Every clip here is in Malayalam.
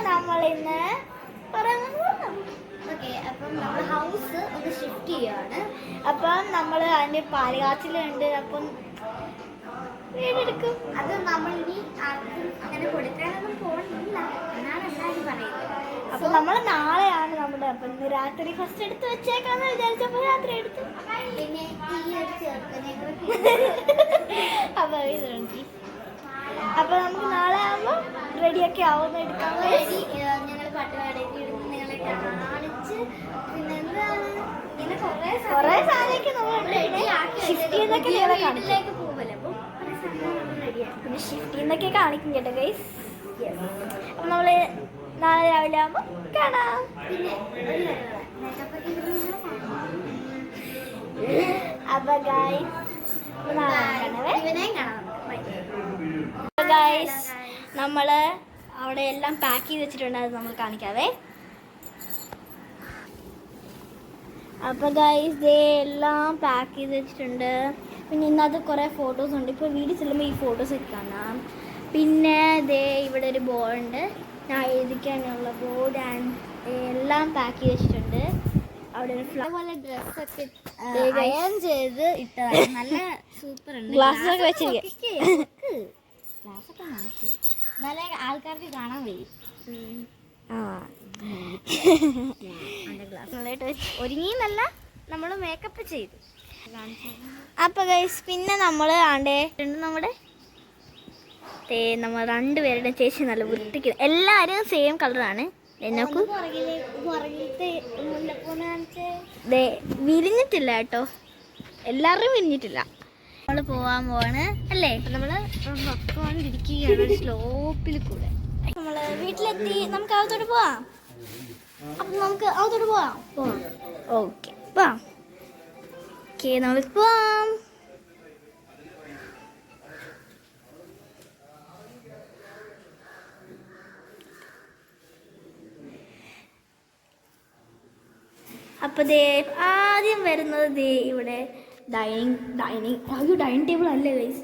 നമ്മളിന്ന് അപ്പം നമ്മൾ ഹൗസ് ഒന്ന് ഷിഫ്റ്റ് ചെയ്യാണ്. അപ്പം നമ്മൾ അതിൻ്റെ പാലുകാച്ചിലുണ്ട്. അപ്പം വീടെടുക്കും. അത് നമ്മളിനി ആർക്കും അങ്ങനെ കൊടുക്കാനൊന്നും പോകുന്നില്ല എന്നാണ് എല്ലാവരും പറയുന്നത്. അപ്പം നമ്മൾ നാളെയാണ് നമ്മുടെ അപ്പം ഇന്ന് രാത്രി ഫസ്റ്റ് എടുത്ത് വെച്ചേക്കാന്ന് വിചാരിച്ചപ്പോൾ രാത്രി എടുത്തു. പിന്നെ ഈ ഒരു ചെറുക്കനെ അപ്പം ഇത് അപ്പൊ നമുക്ക് നാളെ ആവുമ്പോ റെഡിയൊക്കെ ആവുന്ന എടുക്കാൻ ഞങ്ങൾ പട്ടുപാടേക്ക് ഇടുന്ന നിങ്ങളെ കാണിച്ച് പിന്നെ എന്താണ് ഇങ്ങനെ കുറെ സാധനമൊക്കെ നമ്മൾ ഷിഫ്റ്റ് ചെയ്യുന്നൊക്കെ നിങ്ങളെ കാണിലേക്ക് പോകുമല്ലോ. അപ്പം പിന്നെ ഷിഫ്റ്റ് ചെയ്യുന്നൊക്കെ കാണിക്കും കേട്ടോ ഗൈസ്. അപ്പം നമ്മള് നാളെ രാവിലെ ആവുമ്പോ കാണാം. പിന്നെ അപ്പൊ ഗൈസ് ഇവനെയും കാണാം. ഗൈസ് നമ്മൾ അവിടെ എല്ലാം പാക്ക് ചെയ്ത് വെച്ചിട്ടുണ്ട്. അത് നമ്മൾ കാണിക്കാവേ. അപ്പോൾ ഗൈസ് ദേ എല്ലാം പാക്ക് ചെയ്ത് വെച്ചിട്ടുണ്ട്. പിന്നെ ഇന്നത്തെ കുറേ ഫോട്ടോസ് ഉണ്ട്. ഇപ്പോൾ വീട്ടിൽ ചെല്ലുമ്പോൾ ഈ ഫോട്ടോസൊക്കെ കാണാം. പിന്നെ ദേ ഇവിടെ ഒരു ബോർഡുണ്ട്, ഞാൻ എഴുതിക്കാനുള്ള ബോർഡ് ആൻഡ് എല്ലാം പാക്ക് ചെയ്ത് വെച്ചിട്ടുണ്ട്. അവിടെ ഒരു ഫ്ലവർ ഡ്രസ്സൊക്കെ അയൺ ചെയ്ത് ഇട്ടതാണ്. നല്ല സൂപ്പർ ഉണ്ട്. ഗ്ലാസ്സൊക്കെ വെച്ചിരിക്കും. ഗ്ലാസ്സൊക്കെ മാറ്റി നല്ല ആൾക്കാർക്ക് കാണാൻ വരും. ഒരുങ്ങിന്നല്ല, നമ്മൾ മേക്കപ്പ് ചെയ്തു. അപ്പൊ ഗൈസ് പിന്നെ നമ്മൾ നമ്മുടെ നമ്മൾ രണ്ടുപേരുടെ ചേച്ചി നല്ല വൃത്തിക്ക് എല്ലാവരും സെയിം കളറാണ്. എന്നൊക്കെ വിരിഞ്ഞിട്ടില്ല കേട്ടോ, എല്ലാവരും വിരിഞ്ഞിട്ടില്ല. നമ്മൾ പോവാൻ പോവാണ് അല്ലേ. നമ്മൾ പൊക്കോണ്ടിരിക്കുകയാണ് സ്ലോപ്പിൽ കൂടെ. നമ്മൾ വീട്ടിലെത്തി. നമുക്ക് അകത്തോട്ട് പോവാം. അപ്പം നമുക്ക് അകത്തോട്ട് പോവാം. ഓക്കെ പോവാം. ഓക്കെ നമ്മൾ പോവാം. അപ്പോൾ ദേ ആദ്യം വരുന്നത് ദേ ഇവിടെ ഡൈനിങ് ടേബിൾ അല്ലേ ഗൈസ്,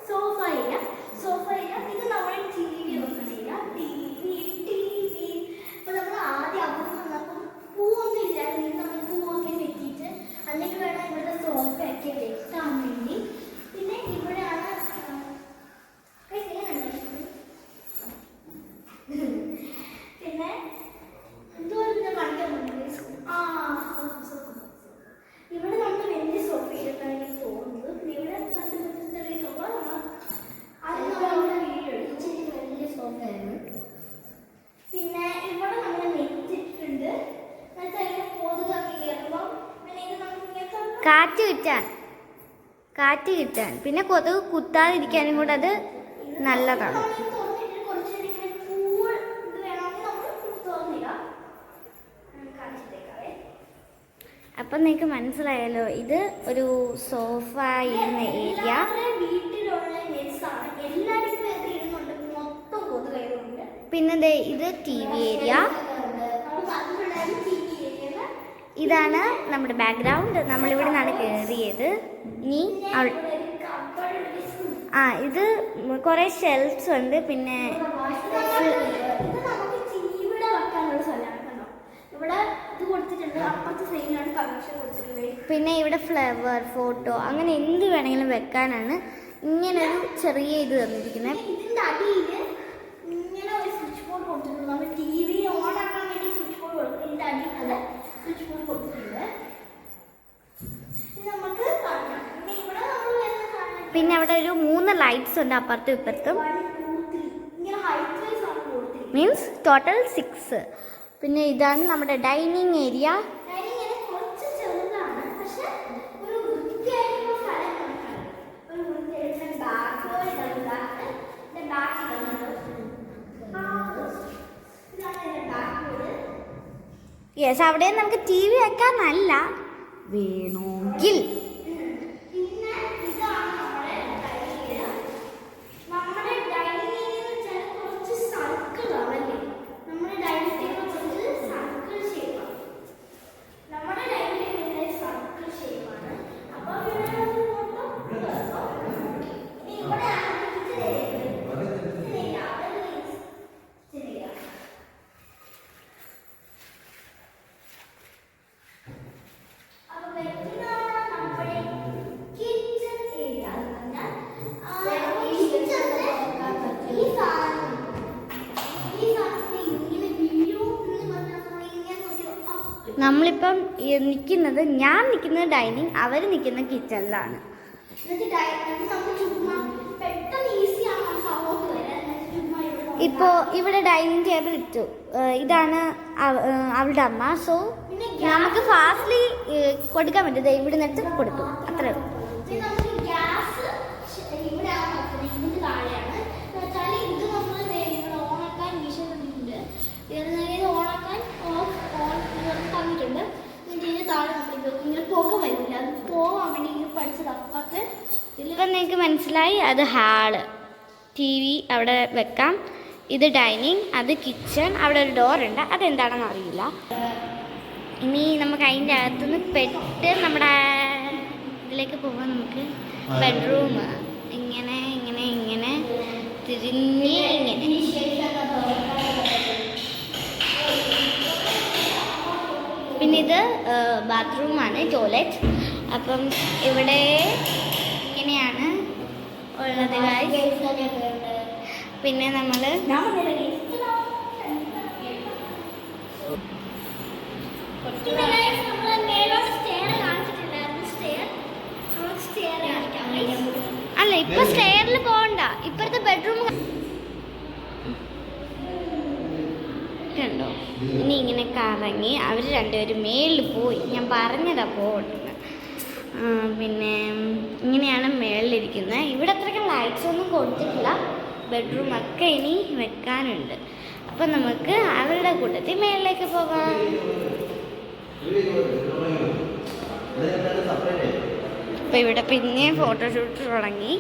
സോഫ ഇല്ല. ഇത് നമ്മുടെ ടി വി വെക്കണില്ല. ടി വി അപ്പോൾ നമ്മൾ ആദ്യം അവിടെ വന്നപ്പോൾ പൂവൊന്നും ഇല്ലായിരുന്നു. നമ്മൾ പൂവൊക്കെ വെച്ചിട്ട് അല്ലെങ്കിൽ വേണം ഇവിടെ സോഫയൊക്കെ വെക്കാൻ വേണ്ടി. പിന്നെ ഇവിടെയാണ് പിന്നെ എന്തോരം കാണിക്കാൻ പറ്റും. ഇവിടെ നമ്മൾ വലിയ സോഫ എടുക്കാൻ എനിക്ക് തോന്നുന്നത്. പിന്നെ ഇവിടെ ചെറിയ സോഫ അത് നമ്മൾ വീഡിയോ ഇച്ചിരി വലിയ സോഫയായിരുന്നു. പിന്നെ ഇവിടെ നമ്മൾ നെറ്റിട്ടുണ്ട്. കൊതുകൊക്കെ കയറുമ്പോൾ പിന്നെ ഇത് നമുക്ക് കാറ്റ് കിട്ടാൻ പിന്നെ കൊതുക് കുത്താതിരിക്കാനും കൂടെ അത് നല്ലതാണ്. അപ്പം നിങ്ങൾക്ക് മനസ്സിലായല്ലോ, ഇത് ഒരു സോഫ ഇരുന്ന ഏരിയ. പിന്നെ ഇത് ടി വി ഏരിയ. ഇതാണ് നമ്മുടെ ബാക്ക്ഗ്രൗണ്ട്. നമ്മളിവിടെ നിന്നാണ് കയറിയത്. ഇനി ഇത് കുറേ ഷെൽഫ്സ് ഉണ്ട്. പിന്നെ പിന്നെ ഇവിടെ ഫ്ലവർ ഫോട്ടോ അങ്ങനെ എന്ത് വേണമെങ്കിലും വെക്കാനാണ് ഇങ്ങനൊരു ചെറിയ ഇത് തന്നിരിക്കുന്നത്. ഇതിൻ്റെ അടിയിൽ ഇങ്ങനെ ഒരു സ്വിച്ച് ബോർഡ് കൊടുത്തിട്ടുണ്ട്. നമ്മൾ ടി വി ഓൺ ആക്കാൻ വേണ്ടി സ്വിച്ച് ബോർഡ് കൊടുക്കും. ഇതിൻ്റെ അടിയിൽ അതെ സ്വിച്ച് ബോർഡ് കൊടുത്തിട്ടുണ്ട്. പിന്നെ അവിടെ ഒരു 3 ലൈറ്റ്സ് ഉണ്ട് അപ്പുറത്തും ഇപ്പുറത്തും. Means total 6. പിന്നെ ഇതാണ് നമ്മുടെ ഡൈനിങ് ഏരിയ. യെസ്, അവിടെ നമുക്ക് ടി വി വെക്കാനല്ല, വേണമെങ്കിൽ. നമ്മളിപ്പം നിൽക്കുന്നത്, ഞാൻ നിൽക്കുന്നത് ഡൈനിങ്, അവർ നിൽക്കുന്ന കിച്ചണിലാണ്. ഇപ്പോൾ ഇവിടെ ഡൈനിങ് ടേബിൾ ഇട്ടു. ഇതാണ് അവളുടെ അമ്മ. സോ നമുക്ക് ഫാസ്റ്റ്ലി കൊടുക്കാൻ പറ്റും. ഇവിടെ നിന്നിട്ട് കൊടുക്കും, അത്രേ ഉള്ളൂ. ഇപ്പം നിങ്ങൾക്ക് മനസ്സിലായി, അത് ഹാള്, TV അവിടെ വെക്കാം. ഇത് ഡൈനിങ്, അത് കിച്ചൺ, അവിടെ ഒരു ഡോർ ഉണ്ട്, അതെന്താണെന്ന് അറിയില്ല. ഇനി നമുക്ക് അതിൻ്റെ അകത്തുനിന്ന് പെട്ട് നമ്മുടെ ഇതിലേക്ക് പോകാൻ നമുക്ക് ബെഡ്റൂം ഇങ്ങനെ ഇങ്ങനെ ഇങ്ങനെ തിരിഞ്ഞ് ഇങ്ങനെ. പിന്നെ ഇത് ബാത്റൂമാണ്, ടോയ്ലറ്റ്. അപ്പം ഇവിടെ ഇങ്ങനെയാണ് ഉള്ളത് ഗൈസ്. പിന്നെ നമ്മൾ അല്ല, ഇപ്പൊ സ്റ്റെയറിൽ പോകണ്ട, ഇപ്പഴത്തെ ബെഡ്റൂം കണ്ടോ. ഇനി ഇങ്ങനെ കറങ്ങി അവർ രണ്ടുപേരും മേളിൽ പോയി. ഞാൻ പറഞ്ഞതാ പോകണ്ടെന്ന്. പിന്നെ ഇങ്ങനെയാണ് മേളിലിരിക്കുന്നത്. ഇവിടെ അത്രയ്ക്ക് ലൈറ്റ്സ് ഒന്നും കൊടുത്തിട്ടില്ല. ബെഡ്റൂമൊക്കെ ഇനി വെക്കാനുണ്ട്. അപ്പം നമുക്ക് അവരുടെ കൂട്ടത്തിൽ മേളിലേക്ക് പോകാം. അപ്പം ഇവിടെ പിന്നെ ഫോട്ടോഷൂട്ട് തുടങ്ങി.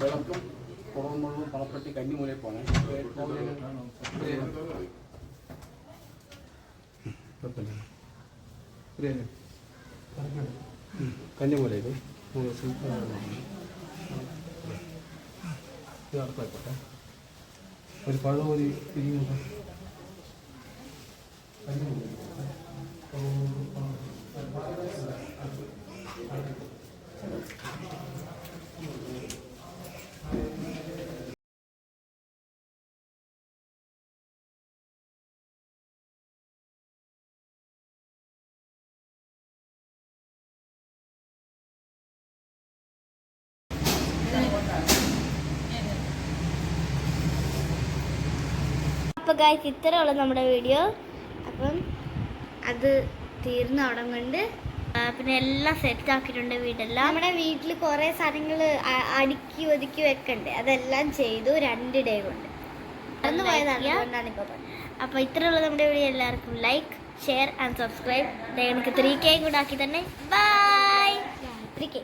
വിളക്കും കുറവുമുള്ളും പണപ്പെട്ടി കന്നിമൂലയിൽ പോകണേ. കന്നിമൂലയിൽ അടുത്തായിക്കോട്ടെ. ഒരു പഴമൊരു പിരിയുന്നുണ്ട്. അപ്പോൾ ഗൈസ്, ഇത്രയുള്ള നമ്മുടെ വീഡിയോ. അപ്പം അത് തീർന്ന അവിടെ കൊണ്ട് പിന്നെ എല്ലാം സെറ്റ് ആക്കിയിട്ടുണ്ട്. വീടെല്ലാം നമ്മുടെ വീട്ടിൽ കുറേ സാധനങ്ങൾ അടുക്കി ഒതുക്കി വെക്കണ്ടേ, അതെല്ലാം ചെയ്തു 2 ഡേ കൊണ്ട്. മറന്നു പോയതാണ്, അതുകൊണ്ടാണ് ഇപ്പോൾ പറഞ്ഞത്. അപ്പോൾ ഇത്രയുള്ള നമ്മുടെ വീഡിയോ. എല്ലാവർക്കും ലൈക്ക്, ഷെയർ ആൻഡ് സബ്സ്ക്രൈബ്. എനിക്ക് 3K കൂടെ ആക്കി തന്നെ. ബൈ. 3K.